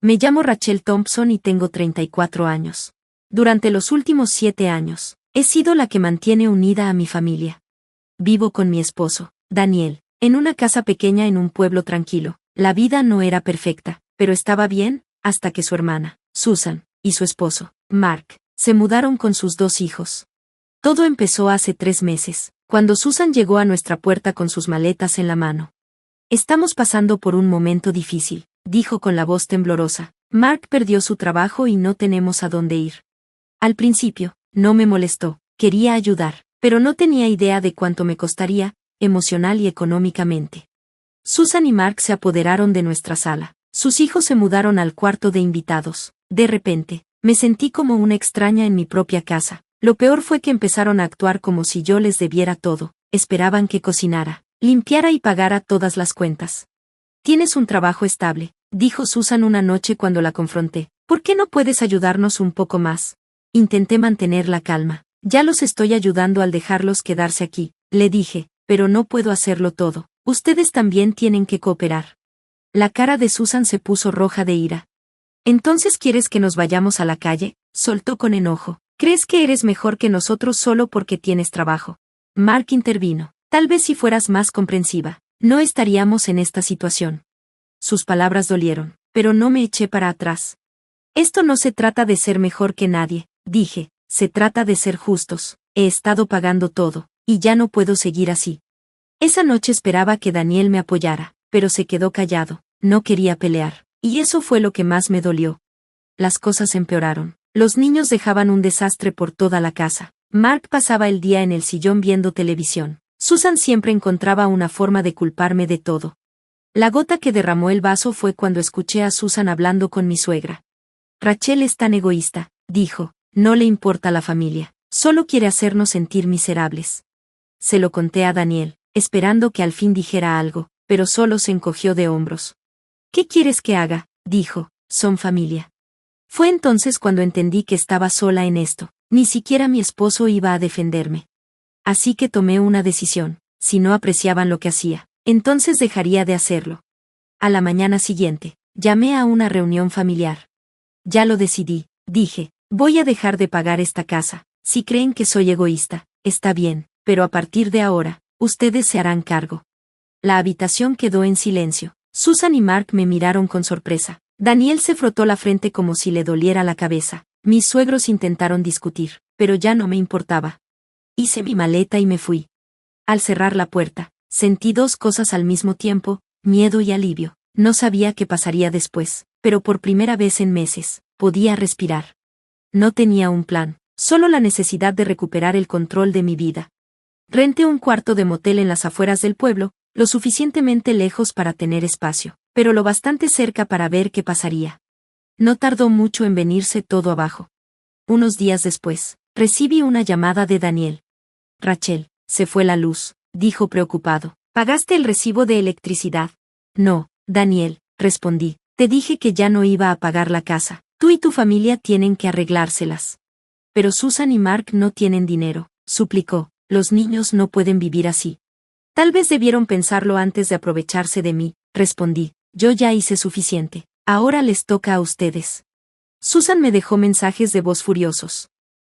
Me llamo Rachel Thompson y tengo 34 años. Durante los últimos 7 años, he sido la que mantiene unida a mi familia. Vivo con mi esposo, Daniel, en una casa pequeña en un pueblo tranquilo. La vida no era perfecta, pero estaba bien, hasta que su hermana, Susan, y su esposo, Mark, se mudaron con sus 2 hijos. Todo empezó hace 3 meses, cuando Susan llegó a nuestra puerta con sus maletas en la mano. Estamos pasando por un momento difícil, dijo con la voz temblorosa. Mark perdió su trabajo y no tenemos a dónde ir. Al principio, no me molestó, quería ayudar, pero no tenía idea de cuánto me costaría, emocional y económicamente. Susan y Mark se apoderaron de nuestra sala. Sus hijos se mudaron al cuarto de invitados. De repente, me sentí como una extraña en mi propia casa. Lo peor fue que empezaron a actuar como si yo les debiera todo. Esperaban que cocinara, limpiara y pagara todas las cuentas. Tienes un trabajo estable, dijo Susan una noche cuando la confronté. ¿Por qué no puedes ayudarnos un poco más? Intenté mantener la calma. Ya los estoy ayudando al dejarlos quedarse aquí, le dije, pero no puedo hacerlo todo. Ustedes también tienen que cooperar. La cara de Susan se puso roja de ira. ¿Entonces quieres que nos vayamos a la calle? Soltó con enojo. ¿Crees que eres mejor que nosotros solo porque tienes trabajo? Mark intervino. Tal vez si fueras más comprensiva, no estaríamos en esta situación. Sus palabras dolieron, pero no me eché para atrás. Esto no se trata de ser mejor que nadie, dije, se trata de ser justos. He estado pagando todo, y ya no puedo seguir así. Esa noche esperaba que Daniel me apoyara, pero se quedó callado, no quería pelear, y eso fue lo que más me dolió. Las cosas empeoraron. Los niños dejaban un desastre por toda la casa. Mark pasaba el día en el sillón viendo televisión. Susan siempre encontraba una forma de culparme de todo. La gota que derramó el vaso fue cuando escuché a Susan hablando con mi suegra. Rachel es tan egoísta, dijo, no le importa la familia, solo quiere hacernos sentir miserables. Se lo conté a Daniel, esperando que al fin dijera algo, pero solo se encogió de hombros. ¿Qué quieres que haga? Dijo, son familia. Fue entonces cuando entendí que estaba sola en esto, ni siquiera mi esposo iba a defenderme. Así que tomé una decisión, si no apreciaban lo que hacía, entonces dejaría de hacerlo. A la mañana siguiente, llamé a una reunión familiar. Ya lo decidí, dije, voy a dejar de pagar esta casa. Si creen que soy egoísta, está bien, pero a partir de ahora, ustedes se harán cargo. La habitación quedó en silencio. Susan y Mark me miraron con sorpresa. Daniel se frotó la frente como si le doliera la cabeza. Mis suegros intentaron discutir, pero ya no me importaba. Hice mi maleta y me fui. Al cerrar la puerta, sentí 2 cosas al mismo tiempo, miedo y alivio. No sabía qué pasaría después, pero por primera vez en meses, podía respirar. No tenía un plan, solo la necesidad de recuperar el control de mi vida. Renté un cuarto de motel en las afueras del pueblo, lo suficientemente lejos para tener espacio, pero lo bastante cerca para ver qué pasaría. No tardó mucho en venirse todo abajo. Unos días después, recibí una llamada de Daniel. Rachel, se fue la luz, dijo preocupado. ¿Pagaste el recibo de electricidad? No, Daniel, respondí. Te dije que ya no iba a pagar la casa. Tú y tu familia tienen que arreglárselas. Pero Susan y Mark no tienen dinero, suplicó. Los niños no pueden vivir así. Tal vez debieron pensarlo antes de aprovecharse de mí, respondí. Yo ya hice suficiente. Ahora les toca a ustedes. Susan me dejó mensajes de voz furiosos.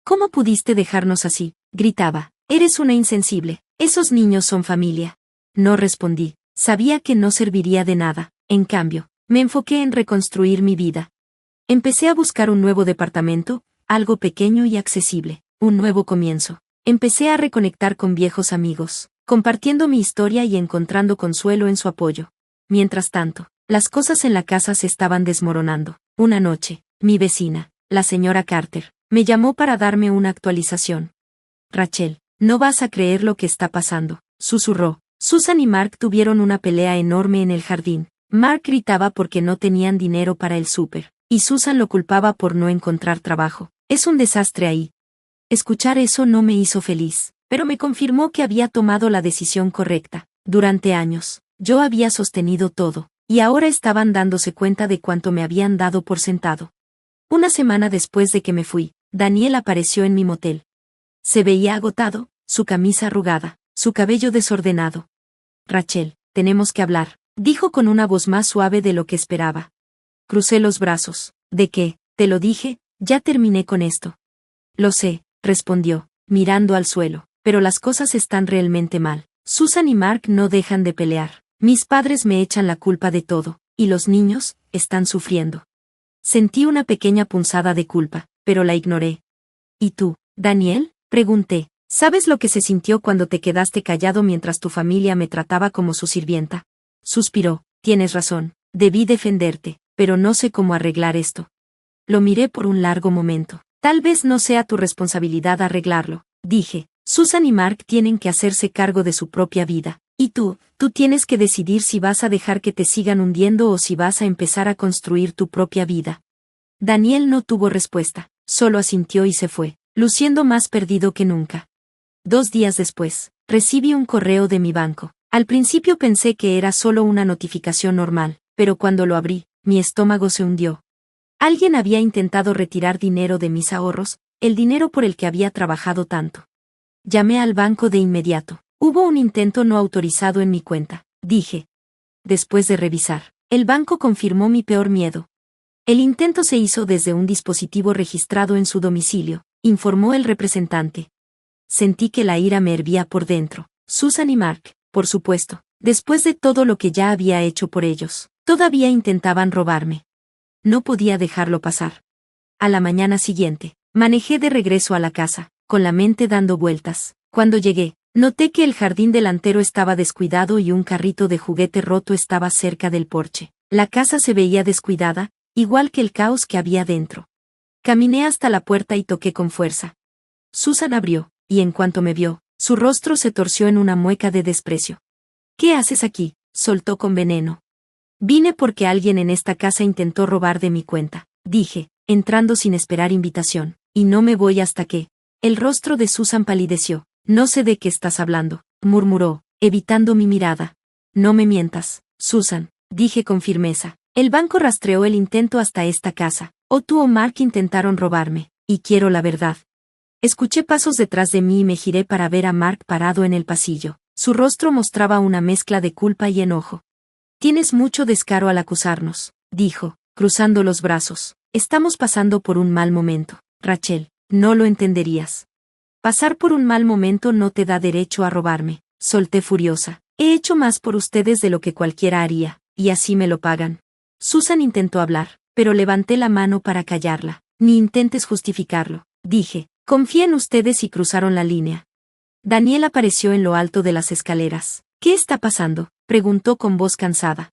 ¿Cómo pudiste dejarnos así? Gritaba. Eres una insensible. Esos niños son familia. No respondí. Sabía que no serviría de nada. En cambio, me enfoqué en reconstruir mi vida. Empecé a buscar un nuevo departamento, algo pequeño y accesible. Un nuevo comienzo. Empecé a reconectar con viejos amigos, compartiendo mi historia y encontrando consuelo en su apoyo. Mientras tanto, las cosas en la casa se estaban desmoronando. Una noche, mi vecina, la señora Carter, me llamó para darme una actualización. Rachel, no vas a creer lo que está pasando, susurró. Susan y Mark tuvieron una pelea enorme en el jardín. Mark gritaba porque no tenían dinero para el súper, y Susan lo culpaba por no encontrar trabajo. Es un desastre ahí. Escuchar eso no me hizo feliz, pero me confirmó que había tomado la decisión correcta. Durante años, yo había sostenido todo, y ahora estaban dándose cuenta de cuánto me habían dado por sentado. Una semana después de que me fui, Daniel apareció en mi motel. Se veía agotado, su camisa arrugada, su cabello desordenado. Rachel, tenemos que hablar, dijo con una voz más suave de lo que esperaba. Crucé los brazos. ¿De qué? Te lo dije, ya terminé con esto. Lo sé, respondió, mirando al suelo, pero las cosas están realmente mal. Susan y Mark no dejan de pelear. Mis padres me echan la culpa de todo, y los niños están sufriendo. Sentí una pequeña punzada de culpa, pero la ignoré. ¿Y tú, Daniel? Pregunté. ¿Sabes lo que se sintió cuando te quedaste callado mientras tu familia me trataba como su sirvienta? Suspiró. Tienes razón, debí defenderte, pero no sé cómo arreglar esto. Lo miré por un largo momento. Tal vez no sea tu responsabilidad arreglarlo, dije. Susan y Mark tienen que hacerse cargo de su propia vida. Y tú tienes que decidir si vas a dejar que te sigan hundiendo o si vas a empezar a construir tu propia vida. Daniel no tuvo respuesta, solo asintió y se fue, luciendo más perdido que nunca. 2 días después, recibí un correo de mi banco. Al principio pensé que era solo una notificación normal, pero cuando lo abrí, mi estómago se hundió. Alguien había intentado retirar dinero de mis ahorros, el dinero por el que había trabajado tanto. Llamé al banco de inmediato. Hubo un intento no autorizado en mi cuenta, dije. Después de revisar, el banco confirmó mi peor miedo. El intento se hizo desde un dispositivo registrado en su domicilio, informó el representante. Sentí que la ira me hervía por dentro. Susan y Mark, por supuesto, después de todo lo que ya había hecho por ellos, todavía intentaban robarme. No podía dejarlo pasar. A la mañana siguiente, manejé de regreso a la casa, con la mente dando vueltas. Cuando llegué, noté que el jardín delantero estaba descuidado y un carrito de juguete roto estaba cerca del porche. La casa se veía descuidada, igual que el caos que había dentro. Caminé hasta la puerta y toqué con fuerza. Susan abrió, y en cuanto me vio, su rostro se torció en una mueca de desprecio. ¿Qué haces aquí?, soltó con veneno. Vine porque alguien en esta casa intentó robar de mi cuenta, dije, entrando sin esperar invitación, y no me voy hasta que... El rostro de Susan palideció. No sé de qué estás hablando, murmuró, evitando mi mirada. No me mientas, Susan, dije con firmeza. El banco rastreó el intento hasta esta casa. O tú o Mark intentaron robarme, y quiero la verdad. Escuché pasos detrás de mí y me giré para ver a Mark parado en el pasillo. Su rostro mostraba una mezcla de culpa y enojo. Tienes mucho descaro al acusarnos, dijo, cruzando los brazos. Estamos pasando por un mal momento, Rachel, no lo entenderías. Pasar por un mal momento no te da derecho a robarme, solté furiosa. He hecho más por ustedes de lo que cualquiera haría, y así me lo pagan. Susan intentó hablar, pero levanté la mano para callarla. Ni intentes justificarlo, dije. Confié en ustedes y cruzaron la línea. Daniel apareció en lo alto de las escaleras. ¿Qué está pasando?, preguntó con voz cansada.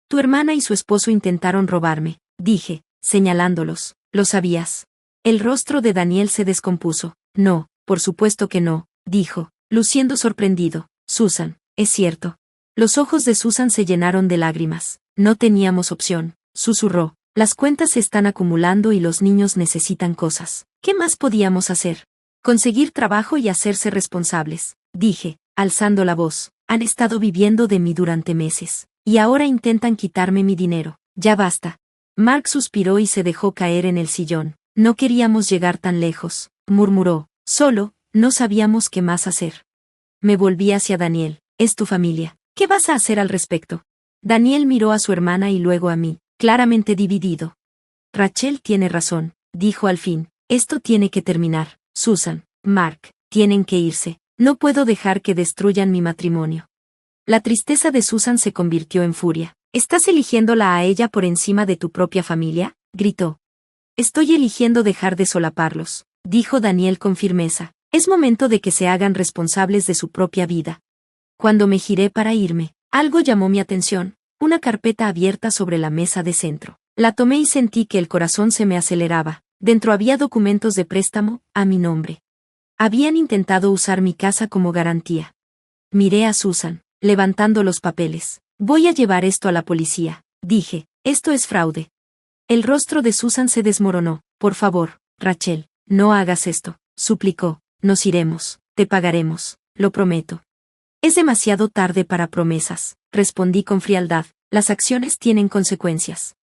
Tu hermana y su esposo intentaron robarme, dije, señalándolos. ¿Lo sabías? El rostro de Daniel se descompuso. No. Por supuesto que no, dijo, luciendo sorprendido. Susan, es cierto. Los ojos de Susan se llenaron de lágrimas. No teníamos opción, susurró. Las cuentas se están acumulando y los niños necesitan cosas. ¿Qué más podíamos hacer? Conseguir trabajo y hacerse responsables, dije, alzando la voz. Han estado viviendo de mí durante meses, y ahora intentan quitarme mi dinero. Ya basta. Mark suspiró y se dejó caer en el sillón. No queríamos llegar tan lejos, murmuró. Solo, no sabíamos qué más hacer. Me volví hacia Daniel. Es tu familia. ¿Qué vas a hacer al respecto? Daniel miró a su hermana y luego a mí, claramente dividido. Rachel tiene razón, dijo al fin. Esto tiene que terminar. Susan, Mark, tienen que irse. No puedo dejar que destruyan mi matrimonio. La tristeza de Susan se convirtió en furia. ¿Estás eligiéndola a ella por encima de tu propia familia?, gritó. Estoy eligiendo dejar de solaparlos, dijo Daniel con firmeza. Es momento de que se hagan responsables de su propia vida. Cuando me giré para irme, algo llamó mi atención, una carpeta abierta sobre la mesa de centro. La tomé y sentí que el corazón se me aceleraba. Dentro había documentos de préstamo, a mi nombre. Habían intentado usar mi casa como garantía. Miré a Susan, levantando los papeles. Voy a llevar esto a la policía, dije. Esto es fraude. El rostro de Susan se desmoronó. Por favor, Rachel, no hagas esto, suplicó. Nos iremos, te pagaremos, lo prometo. Es demasiado tarde para promesas, respondí con frialdad. Las acciones tienen consecuencias.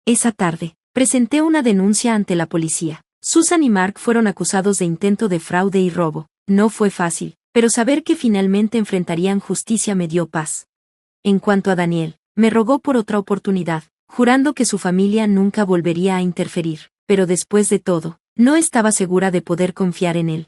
Esa tarde, presenté una denuncia ante la policía. Susan y Mark fueron acusados de intento de fraude y robo. No fue fácil, pero saber que finalmente enfrentarían justicia me dio paz. En cuanto a Daniel, me rogó por otra oportunidad. jurando que su familia nunca volvería a interferir, pero después de todo, no estaba segura de poder confiar en él.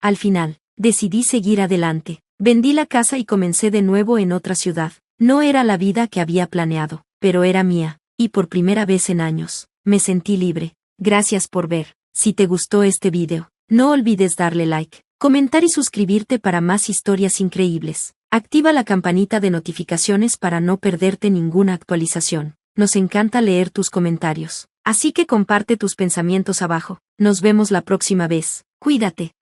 Al final, decidí seguir adelante. Vendí la casa y comencé de nuevo en otra ciudad. No era la vida que había planeado, pero era mía, y por primera vez en años, me sentí libre. Gracias por ver. Si te gustó este video, no olvides darle like, comentar y suscribirte para más historias increíbles. Activa la campanita de notificaciones para no perderte ninguna actualización. Nos encanta leer tus comentarios, así que comparte tus pensamientos abajo. Nos vemos la próxima vez. Cuídate.